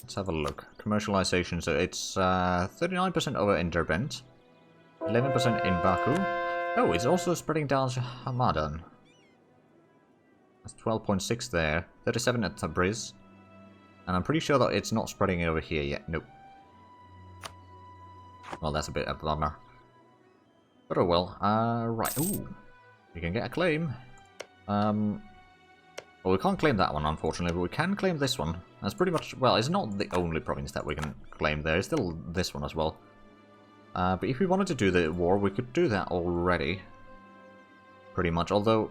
Let's have a look. Commercialization, so it's 39% over in Derbent, 11% in Baku. Oh, it's also spreading down to Hamadan. That's 12.6 there, 37 at Tabriz. And I'm pretty sure that it's not spreading over here yet. Nope. Well, that's a bit of a bummer. But oh well. Right. Ooh. We can get a claim. Well, we can't claim that one, unfortunately, but we can claim this one. That's pretty much... Well, it's not the only province that we can claim. There is still this one as well. But if we wanted to do the war, we could do that already. Pretty much, although...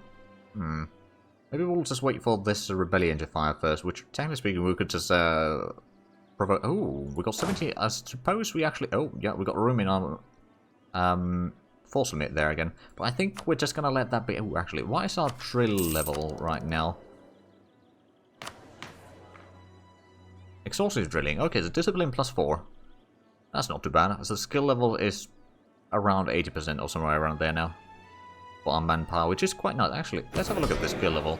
Maybe we'll just wait for this rebellion to fire first, which, technically speaking, we could just provoke... Oh, we got 70... I suppose we actually... Oh, yeah, we got room in our... force limit there again. But I think we're just gonna let that be... Oh, actually, what is our drill level right now? Exhaustive drilling. Okay, so discipline +4. That's not too bad. So skill level is around 80% or somewhere around there now. For our manpower, which is quite nice. Actually, let's have a look at the skill level,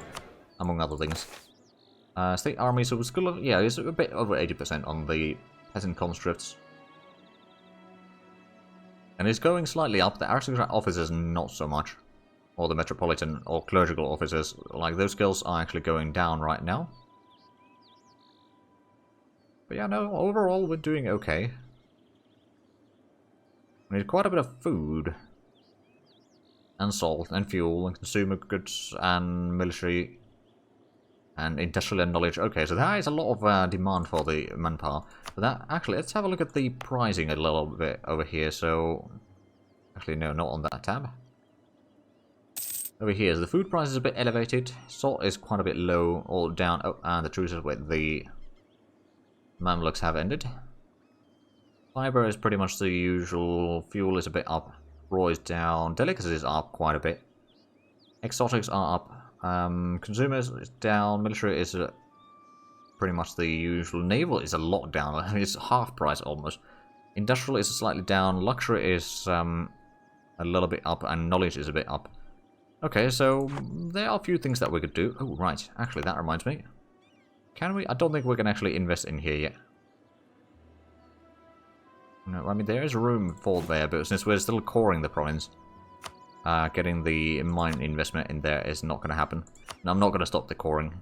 among other things. State army, so skill level, yeah, it's a bit over 80% on the peasant conscripts. And it's going slightly up. The aristocrat officers, not so much. Or the metropolitan or clerical officers, like those skills are actually going down right now. But yeah, no, overall we're doing okay. We need quite a bit of food. And salt, and fuel, and consumer goods, and military, and industrial knowledge. Okay, so there is a lot of demand for the manpower. But that, actually, let's have a look at the pricing a little bit over here. So, actually, no, not on that tab. Over here, so the food price is a bit elevated. Salt is quite a bit low, or down. Oh, and the truces with the Mamluks have ended. Fiber is pretty much the usual. Fuel is a bit up. Raw is down. Delicacies are up quite a bit. Exotics are up. Consumers is down. Military is pretty much the usual. Naval is a lot down. It's half price almost. Industrial is slightly down. Luxury is a little bit up. And knowledge is a bit up. Okay, so there are a few things that we could do. Oh, right. Actually, that reminds me. Can we? I don't think we can actually invest in here yet. No, I mean, there is room for there, but since we're still coring the province, getting the mine investment in there is not going to happen. And I'm not going to stop the coring.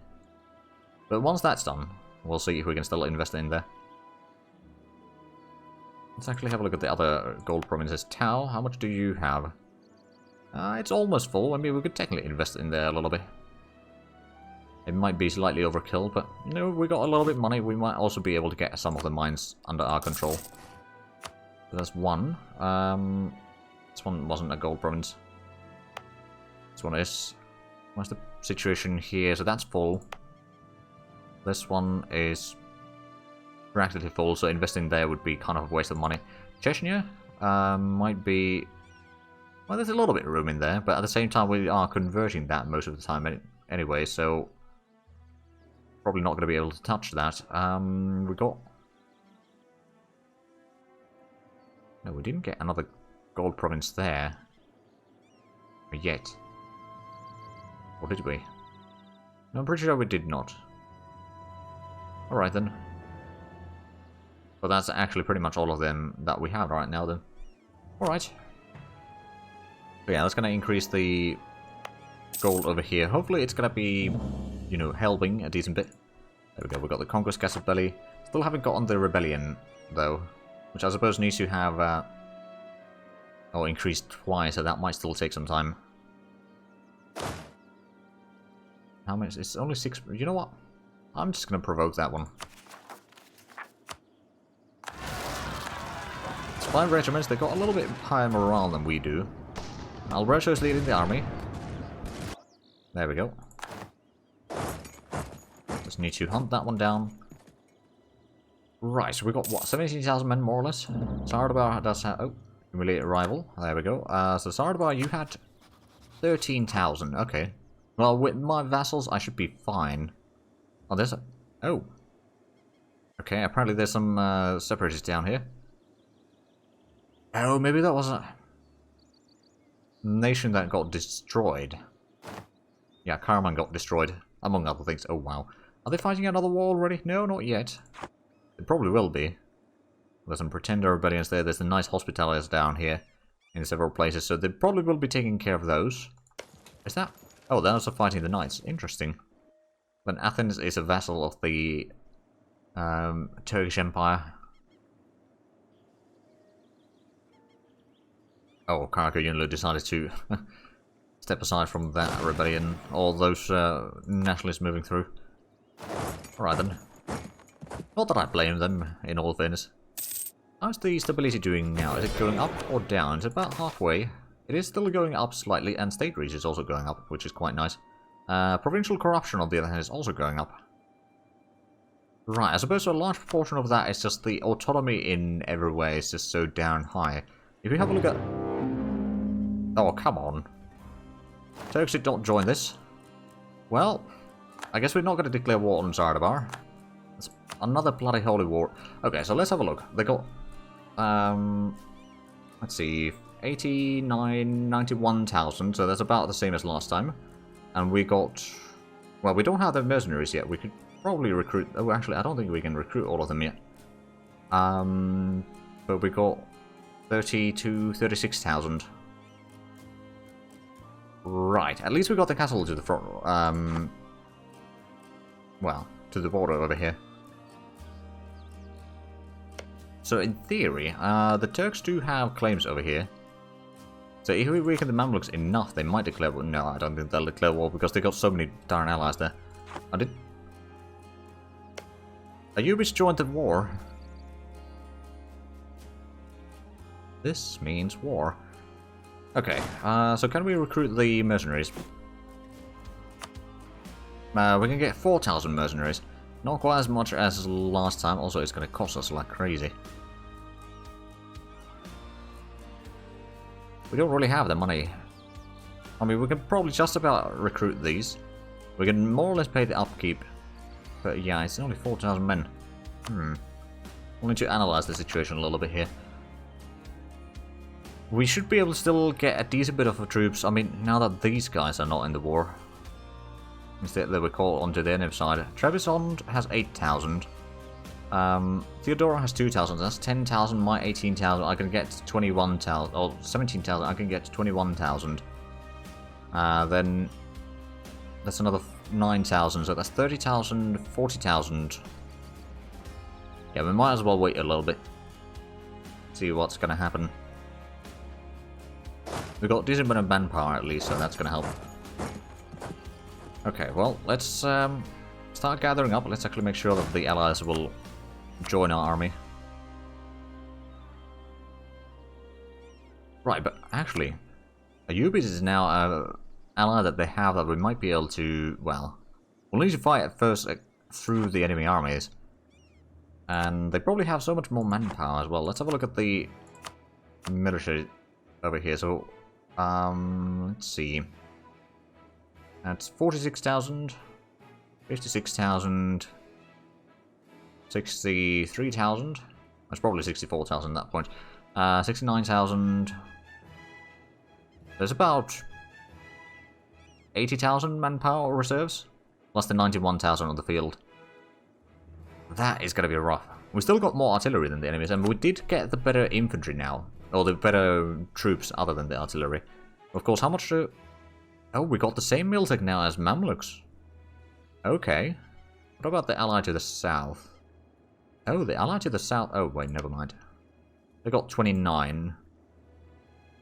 But once that's done, we'll see if we can still invest in there. Let's actually have a look at the other gold provinces. Tau, how much do you have? It's almost full. I mean, we could technically invest in there a little bit. It might be slightly overkill, but, you know, we got a little bit of money. We might also be able to get some of the mines under our control. So that's one. This one wasn't a gold province. This one is. What's the situation here? So that's full. This one is practically full, so investing there would be kind of a waste of money. Chechnya might be... Well, there's a little bit of room in there, but at the same time we are converting that most of the time anyway, so... Probably not going to be able to touch that. We got... No, we didn't get another gold province there. Yet. Or did we? No, I'm pretty sure we did not. Alright then. But that's actually pretty much all of them that we have right now then. Alright. But yeah, that's going to increase the gold over here. Hopefully it's going to be, you know, helping a decent bit. There we go, we got the Conquest Castle Belly. Still haven't gotten the Rebellion, though. Which I suppose needs to have, increased twice, so that might still take some time. How much? It's only 6... You know what? I'm just going to provoke that one. It's 5 regiments, they've got a little bit higher morale than we do. Alberto is leading the army. There we go. Just need to hunt that one down. Right, so we got, what, 17,000 men, more or less? Sardabar does have... Oh, humiliated rival. There we go. So Sardabar, you had 13,000. Okay. Well, with my vassals, I should be fine. Oh, there's a... Oh. Okay, apparently there's some separatists down here. Oh, maybe that was a nation that got destroyed. Yeah, Karaman got destroyed, among other things. Oh, wow. Are they fighting another war already? No, not yet. It probably will be. There's some pretender rebellions there. There's the nice hospitalities down here in several places, so they probably will be taking care of those. Is that... Oh, they're also fighting the knights. Interesting. Then Athens is a vassal of the Turkish Empire. Oh, Karakoyunlu decided to step aside from that rebellion. All those nationalists moving through. Alright then. Not that I blame them, in all fairness. How's the stability doing now? Is it going up or down? It's about halfway. It is still going up slightly, and state reach is also going up, which is quite nice. Provincial corruption, on the other hand, is also going up. Right, I suppose a large proportion of that is just the autonomy in everywhere is just so down high. If we have a look at... Oh, come on. Turks did not join this. Well, I guess we're not going to declare war on Zardabar. It's another bloody holy war. Okay, so let's have a look. They got... let's see... 91,000, so that's about the same as last time. And we got... Well, we don't have the mercenaries yet. We could probably recruit... Oh, actually, I don't think we can recruit all of them yet. But we got 36,000. Right, at least we got the castle to the front. Well, to the border over here. So in theory, the Turks do have claims over here. So if we weaken the Mamluks enough, they might declare war. No, I don't think they'll declare war because they got so many darn allies there. Ayubis joined the war. This means war. Okay, so can we recruit the mercenaries? We can get 4,000 mercenaries. Not quite as much as last time. Also, it's going to cost us like crazy. We don't really have the money. I mean, we can probably just about recruit these. We can more or less pay the upkeep. But yeah, it's only 4,000 men. We'll need to analyze the situation a little bit here. We should be able to still get a decent bit of troops. I mean, now that these guys are not in the war. Instead, they were called onto the enemy side. Trebizond has 8,000. Theodora has 2,000. That's 10,000. My 18,000. I can get 21,000. Or 17,000. I can get 21,000. Then that's another 9,000. So that's 30,000, 40,000. Yeah, we might as well wait a little bit. See what's going to happen. We've got a decent amount of manpower at least, so that's going to help. Okay, well, let's start gathering up. Let's actually make sure that the allies will join our army. Right, but actually, Ayubis is now an ally that they have that we might be able to, well, we'll need to fight at first through the enemy armies. And they probably have so much more manpower as well. Let's have a look at the military over here. So, let's see. That's 46,000, 56,000, 63,000. That's probably 64,000 at that point. 69,000. There's about 80,000 manpower reserves, plus the 91,000 on the field. That is going to be rough. We still got more artillery than the enemies, and we did get the better infantry now. Or the better troops other than the artillery. Of course, how much... Oh, we got the same militech now as Mamluks. Okay. What about the ally to the south? Oh, the ally to the south... Oh, wait, never mind. They got 29.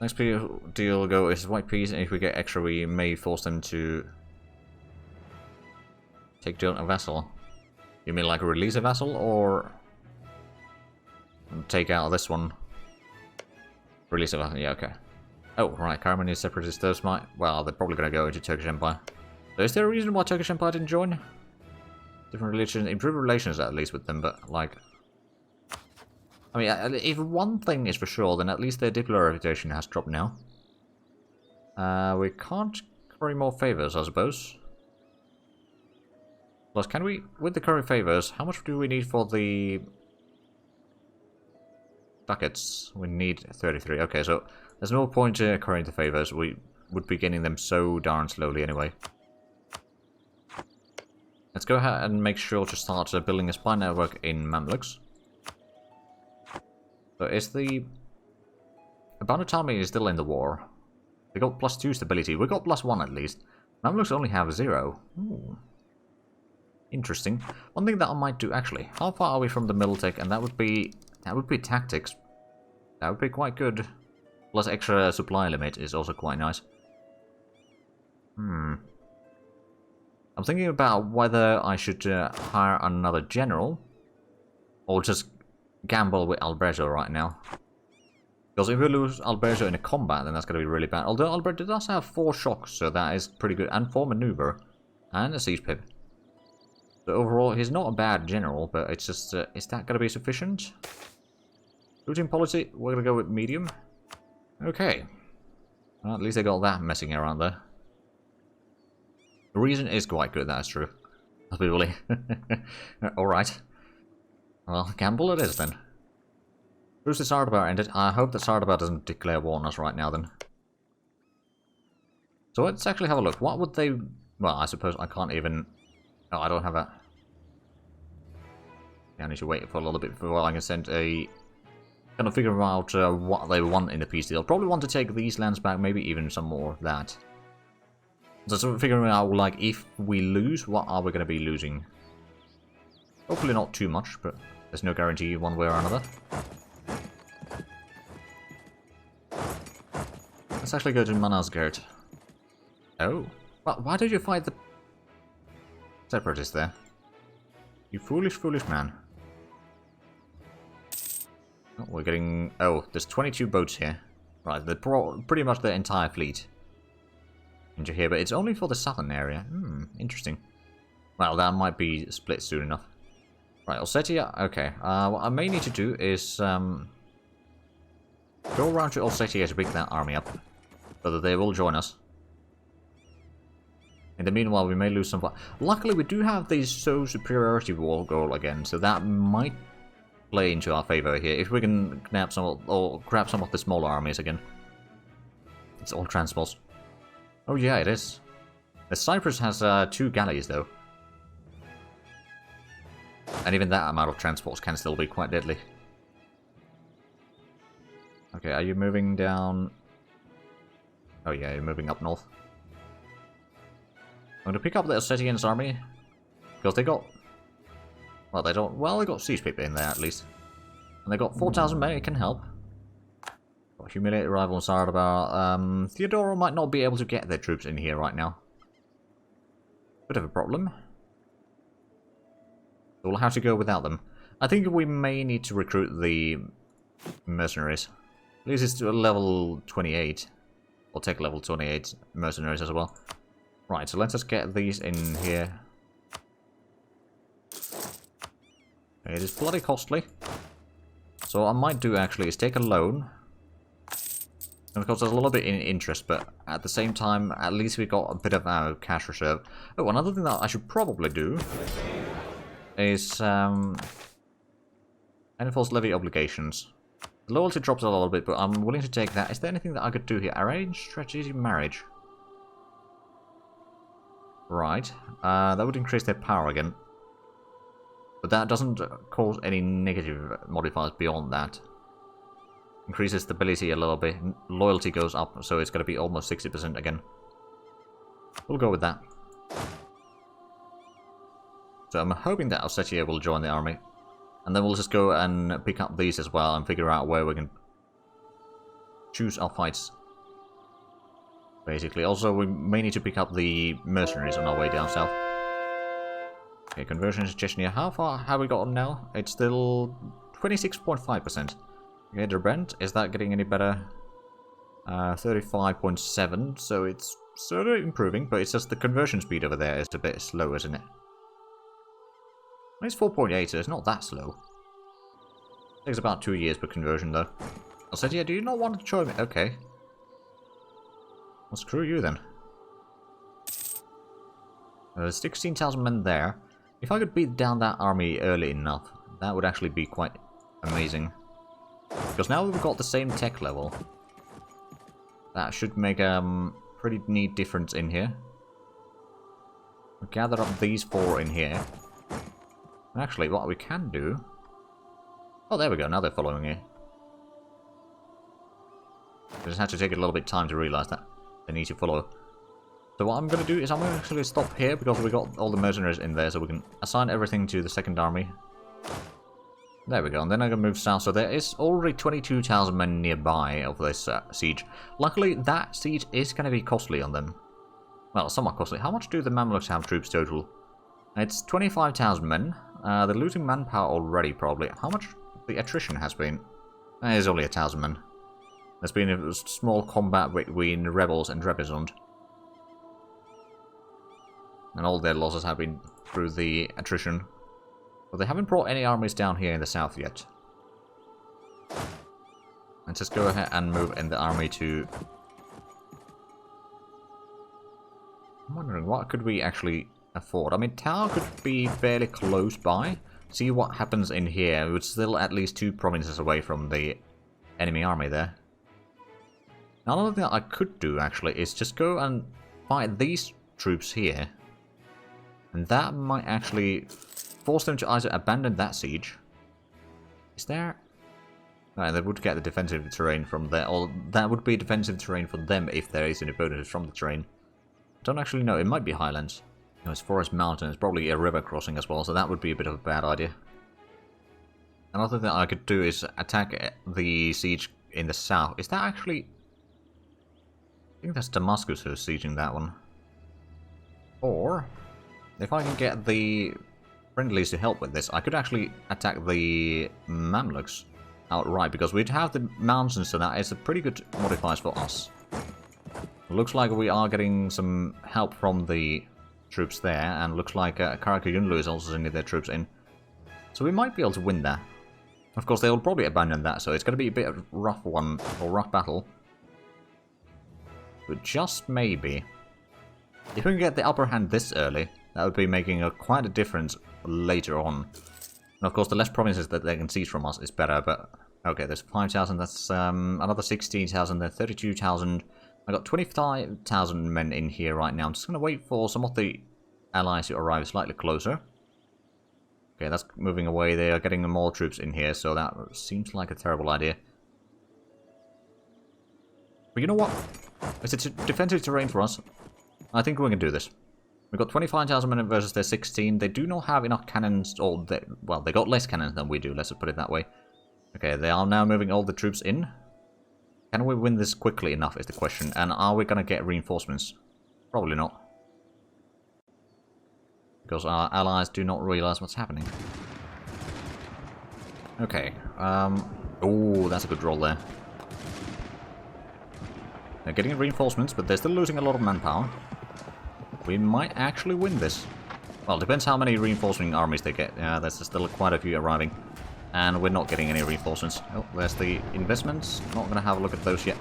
Next deal go is white peace, and if we get extra, we may force them to take down a vassal. You mean like release a vassal, or take out this one? Release a vassal, yeah, okay. Oh, right, Karaman is separatist. Those might... Well, they're probably going to go into Turkish Empire. So is there a reason why Turkish Empire didn't join? Different religions, improved relations at least with them, but like... I mean, if one thing is for sure, then at least their diplomatic reputation has dropped now. We can't curry more favors, I suppose. Plus, can we... With the curry favors, how much do we need for the... ducats? We need 33. Okay, so... There's no point currying the favors. We would be getting them so darn slowly anyway. Let's go ahead and make sure to start building a spy network in Mamluks. So is the Abundant Army is still in the war. They got +2 stability. We got +1 at least. Mamluks only have 0. Ooh. Interesting. One thing that I might do actually. How far are we from the Militech? And that would be tactics. That would be quite good. Plus extra supply limit is also quite nice. I'm thinking about whether I should hire another general or just gamble with Alberto right now. Because if we lose Alberto in a combat, then that's going to be really bad. Although Alberto does have 4 shocks, so that is pretty good. And 4 maneuver. And a siege pip. So overall, he's not a bad general, but it's just, is that going to be sufficient? Looting policy, we're going to go with medium. Okay. Well, at least they got that messing around there. The reason is quite good, that's true. I'll be really... Alright. Well, gamble it is then. Truce to Sardabar ended. I hope that Sardabar doesn't declare war on us right now then. So let's actually have a look. What would they... Well, I suppose I can't even... No, I don't have a... Yeah, I need to wait for a little bit before I can send a... Kind of figure out what they want in the peace deal. Probably want to take these lands back, maybe even some more of that. So figuring out, like, if we lose, what are we going to be losing? Hopefully not too much, but there's no guarantee one way or another. Let's actually go to Manasgard. Oh. Well, why did you fight the separatists there? You foolish, foolish man. Oh, we're getting... Oh, there's 22 boats here. Right, they're pretty much the entire fleet into here, but it's only for the southern area. Interesting. Well, that might be split soon enough. Right, Ossetia, okay. What I may need to do is go around to Ossetia to pick that army up, so that they will join us. In the meanwhile, we may lose some... Luckily, we do have the superiority war goal again, so that might play into our favor here. If we can grab some of the smaller armies again. It's all transports. Oh yeah, it is. The Cyprus has 2 galleys though. And even that amount of transports can still be quite deadly. Okay, are you moving down? Oh yeah, you're moving up north. I'm gonna pick up the Ossetians army. Because they got... Well, they don't... Well, they got siege people in there at least. And they got 4,000 men, it can help. Got humiliated rival in Sardabar. Theodora might not be able to get their troops in here right now. Bit of a problem. So we'll have to go without them. I think we may need to recruit the mercenaries. At least it's to a level 28. Or take level 28 mercenaries as well. Right, so let's just get these in here. It is bloody costly. So what I might do actually is take a loan. And of course there's a little bit in interest, but at the same time, at least we got a bit of our cash reserve. Oh, another thing that I should probably do is enforce levy obligations. The loyalty drops a little bit, but I'm willing to take that. Is there anything that I could do here? Arrange strategic marriage. Right. That would increase their power again. But that doesn't cause any negative modifiers beyond that. Increases stability a little bit. Loyalty goes up, so it's going to be almost 60% again. We'll go with that. So I'm hoping that Ossetia will join the army. And then we'll just go and pick up these as well and figure out where we can choose our fights. Basically. Also, we may need to pick up the mercenaries on our way down south. Okay, conversion to Chechnya. How far have we gotten now? It's still 26.5%. Okay, Derbent, is that getting any better? 35.7, so it's sort of improving, but it's just the conversion speed over there is a bit slow, isn't it? It's 4.8, so it's not that slow. It takes about 2 years per conversion, though. I said, yeah, do you not want to join me? Okay. Well, screw you, then. There's 16,000 men there. If I could beat down that army early enough, that would actually be quite amazing. Because now we've got the same tech level. That should make a pretty neat difference in here. We'll gather up these 4 in here. Actually, what we can do... Oh, there we go, now they're following me. I just had to take a little bit of time to realize that they need to follow. So what I'm going to do is I'm going to actually stop here because we got all the mercenaries in there, so we can assign everything to the second army. There we go, and then I'm going to move south. So there is already 22,000 men nearby of this siege. Luckily, that siege is going to be costly on them. Well, somewhat costly. How much do the Mamluks have troops total? It's 25,000 men. They're losing manpower already, probably. How much the attrition has been? It's only 1,000 men. There's been a small combat between rebels and Trebizond. And all their losses have been through the attrition. But they haven't brought any armies down here in the south yet. Let's just go ahead and move in the army to... I'm wondering, what could we actually afford? I mean, Tau could be fairly close by. See what happens in here. It's still at least 2 provinces away from the enemy army there. Now, another thing that I could do, actually, is just go and fight these troops here. And that might actually force them to either abandon that siege. Is there... Right, they would get the defensive terrain from there, or that would be defensive terrain for them if there is any bonuses from the terrain. I don't actually know, it might be highlands. No, it's forest mountain, it's probably a river crossing as well, so that would be a bit of a bad idea. Another thing I could do is attack the siege in the south. Is that actually... I think that's Damascus who's sieging that one. Or... if I can get the friendlies to help with this, I could actually attack the Mamluks outright, because we'd have the mountains, so that is a pretty good modifiers for us. Looks like we are getting some help from the troops there, and looks like Karakayunlu is also sending their troops in. So we might be able to win that. Of course, they'll probably abandon that, so it's going to be a bit of a rough one, or rough battle. But just maybe. If we can get the upper hand this early, that would be making quite a difference later on. And of course, the less provinces that they can seize from us is better, but... Okay, there's 5,000, that's another 16,000, then 32,000. I got 25,000 men in here right now. I'm just going to wait for some of the allies to arrive slightly closer. Okay, that's moving away. They are getting more troops in here, so that seems like a terrible idea. But you know what? It's a defensive terrain for us. I think we can do this. We've got 25,000 men versus their 16. They do not have enough cannons, or well, they got less cannons than we do, let's just put it that way. Okay, they are now moving all the troops in. Can we win this quickly enough is the question, and are we gonna get reinforcements? Probably not. Because our allies do not realize what's happening. Okay, oh, that's a good roll there. They're getting reinforcements, but they're still losing a lot of manpower. We might actually win this. Well, it depends how many reinforcing armies they get. Yeah, there's still quite a few arriving. And we're not getting any reinforcements. Oh, there's the investments. Not going to have a look at those yet.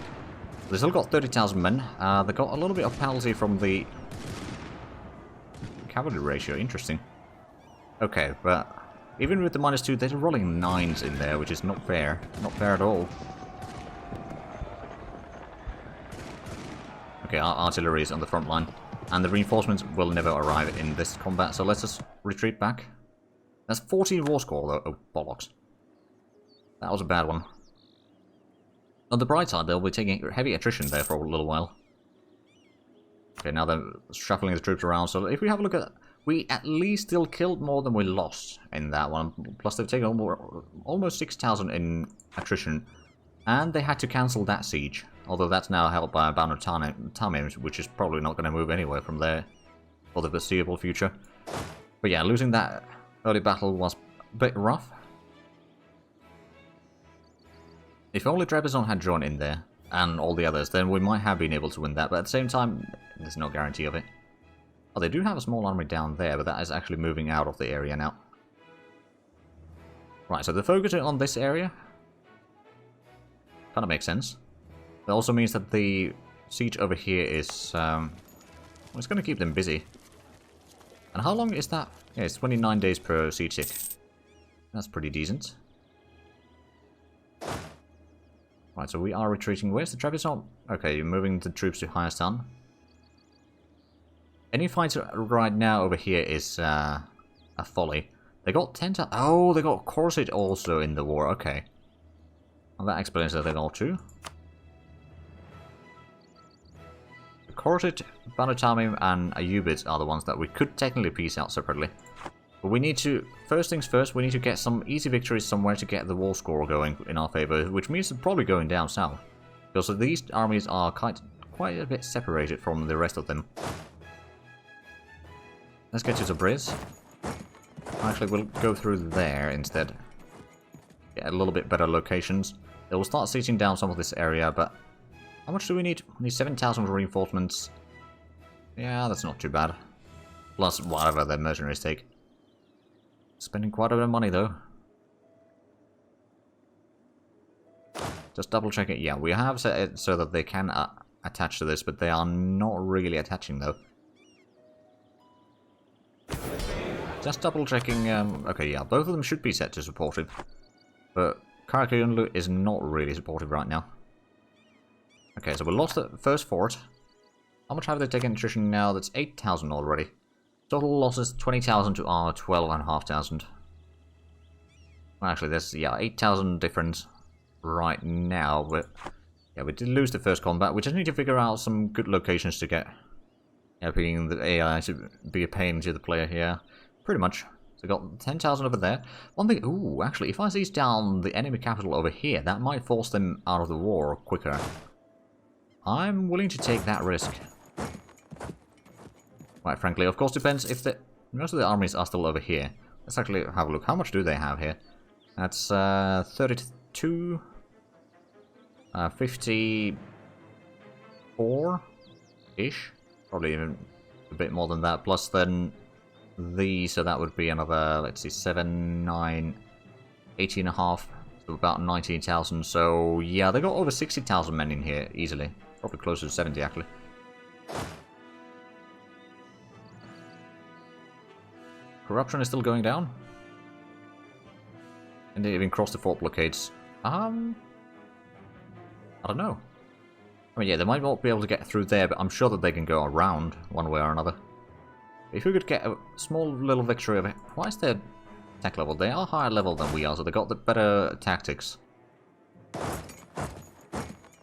They still got 30,000 men. They got a little bit of penalty from the cavalry ratio. Interesting. Okay, but even with the -2, they're rolling 9s in there, which is not fair. Not fair at all. Okay, our artillery is on the front line. And the reinforcements will never arrive in this combat, so let's just retreat back. That's 14 war score, though. Oh, bollocks. That was a bad one. On the bright side, they'll be taking heavy attrition there for a little while. Okay, now they're shuffling the troops around, so if we have a look at... We at least still killed more than we lost in that one. Plus, they've taken almost 6,000 in attrition. And they had to cancel that siege. Although that's now held by Banu Tamim, which is probably not going to move anywhere from there for the foreseeable future. But yeah, losing that early battle was a bit rough. If only Trebizond had joined in there, and all the others, then we might have been able to win that, but at the same time, there's no guarantee of it. Oh, they do have a small army down there, but that is actually moving out of the area now. Right, so they're focusing on this area. Kind of makes sense. That also means that the siege over here is... well, it's going to keep them busy. And how long is that? Yeah, it's 29 days per siege tick. That's pretty decent. Right, so we are retreating. Where's the Trebizond? Okay, you're moving the troops to Hayastan. Any fights right now over here is a folly. They got 10,000... Oh, they got Corset also in the war. Okay. Well, that explains that they got 2. Corset, Banu-Tamim, and Ayyubids are the ones that we could technically piece out separately. But we need to, first things first, we need to get some easy victories somewhere to get the war score going in our favor, which means it's probably going down south. Because these armies are quite a bit separated from the rest of them. Let's get to Tabriz. Actually, we'll go through there instead. Get a little bit better locations. They will start sieging down some of this area, but how much do we need? We need 7,000 reinforcements. Yeah, that's not too bad. Plus whatever the mercenaries take. Spending quite a bit of money though. Just double check it. Yeah, we have set it so that they can attach to this, but they are not really attaching though. Just double checking. Okay, yeah, both of them should be set to supportive, but Karakayunlu is not really supportive right now. Okay, so we lost the first fort. How much have they taken attrition now? That's 8,000 already. Total losses 20,000 to our 12,500. Well, actually, there's 8,000 difference right now, but yeah, we did lose the first combat. We just need to figure out some good locations to get. Yeah, being the AI to be a pain to the player here. Pretty much. So we got 10,000 over there. One thing, ooh, actually, if I siege down the enemy capital over here, that might force them out of the war quicker. I'm willing to take that risk. Quite frankly, of course, depends if most of the armies are still over here. Let's actually have a look. How much do they have here? That's 32, 54-ish. Probably even a bit more than that. Plus then these, so that would be another, let's see, 7, 9, 18.5, so about 19,000. So yeah, they got over 60,000 men in here easily. Probably closer to 70 actually. Corruption is still going down. And they even crossed the fort blockades. I don't know. I mean, yeah, they might not be able to get through there, but I'm sure that they can go around one way or another. If we could get a small little victory of it. Why is their tech level? They are higher level than we are, so they got the better tactics.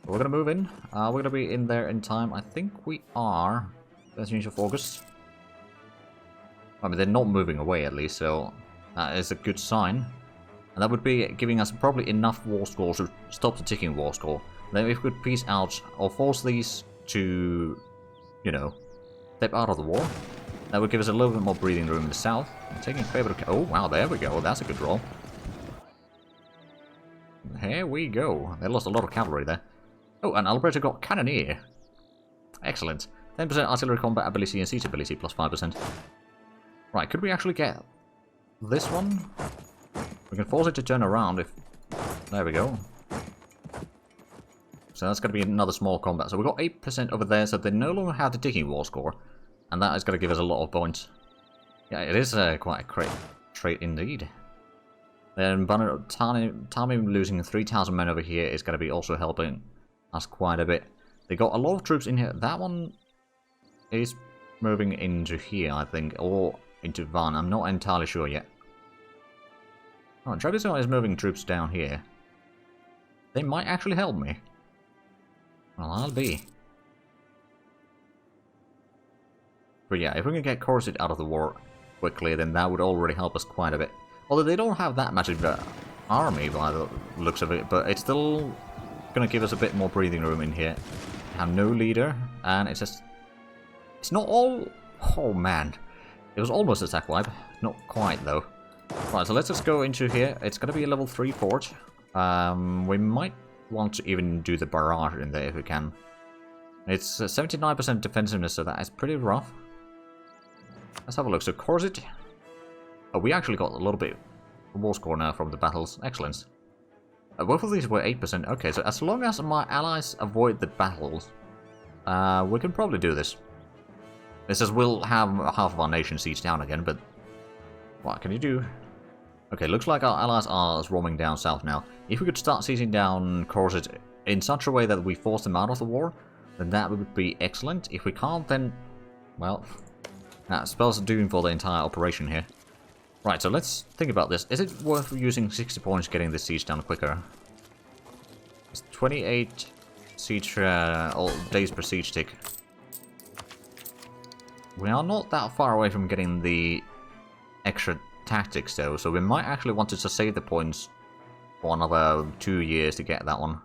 We're gonna move in. We're gonna be in there in time. I think we are. 13th of August. I mean, they're not moving away at least, so that is a good sign. And that would be giving us probably enough war score to stop the ticking war score. Then if we could piece out or force these to, you know, step out of the war, that would give us a little bit more breathing room in the south. I'm taking favorite. Oh wow, there we go. That's a good roll. Here we go. They lost a lot of cavalry there. Oh, and Alberta got cannoneer. Excellent. 10% artillery combat ability and siege ability plus 5%. Right, could we actually get this one? We can force it to turn around if... There we go. So that's going to be another small combat. So we've got 8% over there, so they no longer have the ticking war score. And that is going to give us a lot of points. Yeah, it is quite a great trait indeed. Then Tamim losing 3,000 men over here is going to be also helping us quite a bit. They got a lot of troops in here. That one is moving into here, I think, or into Van. I'm not entirely sure yet. Oh, Trebizond is moving troops down here. They might actually help me. Well, I'll be. But yeah, if we can get Corset out of the war quickly, then that would already help us quite a bit. Although they don't have that much of an army by the looks of it, but it's still going to give us a bit more breathing room in here. Have no leader, and it's just... It's not all... Oh man. It was almost a sack wipe. Not quite though. Right, so let's just go into here. It's going to be a level 3 fort. We might want to even do the barrage in there if we can. It's 79% defensiveness, so that is pretty rough. Let's have a look. So Corset. Oh, we actually got a little bit of war score now from the battles. Excellent. Both of these were 8%. Okay, so as long as my allies avoid the battles, we can probably do this. It says we'll have half of our nation siege down again, but what can you do? Okay, looks like our allies are swarming down south now. If we could start sieging down Corset in such a way that we force them out of the war, then that would be excellent. If we can't, then, well, that spells doom for the entire operation here. Right, so let's think about this. Is it worth using 60 points getting this siege down quicker? It's 28 siege days per siege tick. We are not that far away from getting the extra tactics though, so we might actually want to just save the points for another 2 years to get that one.